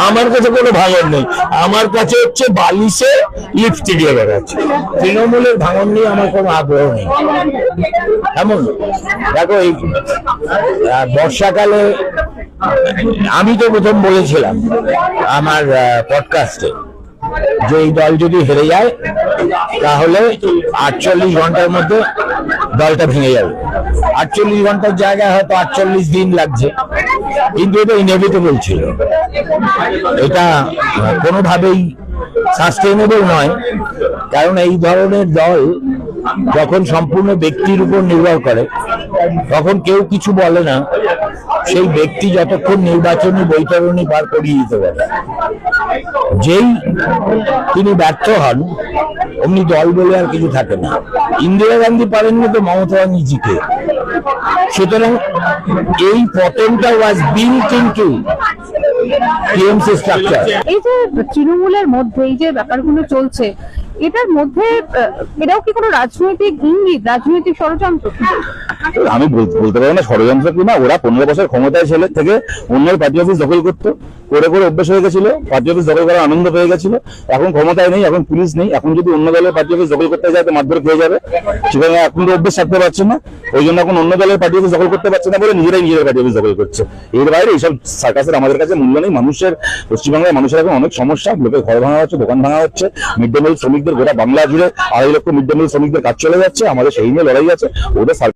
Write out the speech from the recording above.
আমার কাছে কোনো ভাঙন নেই, আমার কাছে হচ্ছে বালিশে লিপস্টিক লেগে গেছে। তৃণমূলের ভাঙন নিয়ে আমার কোনো আগ্রহ নেই। এমন দেখো, এই বর্ষাকালে আমি তো প্রথম বলেছিলাম আমার পডকাস্টে যে এই দল যদি হেরে যায় তাহলে 48 ঘন্টার মধ্যে দলটা ভেঙে যাবে। 48 ঘন্টার জায়গায় হয়তো 48 দিন লাগছে, কিন্তু এটা ইনএভিটেবল ছিল। এটা কোনোভাবেই সাস্টেনেবল নয়, কারণ এই ধরনের দল যখন সম্পূর্ণ ব্যক্তির উপর নির্ভর করে তখন কেউ কিছু বলে না। সেই ব্যক্তি যতক্ষণ নির্বাচনী বৈতরণী পার করিয়ে দিতে পারে, যেই তিনি ব্যর্থ হন অমনি দল বলে আর কিছু থাকে না। ইন্দিরা গান্ধী পারেননি তো মমতা ব্যানার্জিকে। সুতরাং এই পতনটা was built into TMC structure. এই যে তৃণমূলের মধ্যে এই যে ব্যাপারগুলো চলছে, এটার মধ্যে এটাও কি কোনো রাজনৈতিক ইঙ্গিত, রাজনৈতিক ষড়যন্ত্র? আমি বলতে পারবো না ষড়যন্ত্র কিনা। ওরা 15 বছর ক্ষমতায় ছেলে থেকে অন্যের পার্টি অফিস দখল করতো, করে করে অভ্যেস হয়ে গেছিল। পার্টি অফিস দখল করার আনন্দ পেয়ে গেছিল। এখন ক্ষমতায় নেই, এখন পুলিশ নেই। এখন যদি অন্য দলের পার্টি অফিস দখল করতে যায় তো মারধর খেয়ে যাবে। সেখানে এখন তো অভ্যেস থাকতে পারছে না, ওই জন্য এখন অন্য দলের পার্টি অফিস দখল করতে পারছে না বলে নিজেরাই নিজের পার্টি অফিস দখল করছে। এর বাইরে এইসব সার্কাসের আমাদের কাছে মূল্য নেই। মানুষের, পশ্চিমবাংলার মানুষের এখন অনেক সমস্যা। লোকের ঘর ভাঙা হচ্ছে, দোকান ভাঙা হচ্ছে, মিড ডে মিল শ্রমিকদের গোটা বাংলা জুড়ে 2.5 লক্ষ মিড ডে মিল শ্রমিকদের কাজ চলে যাচ্ছে। আমাদের সেই নিয়ে লড়াই আছে। ওদের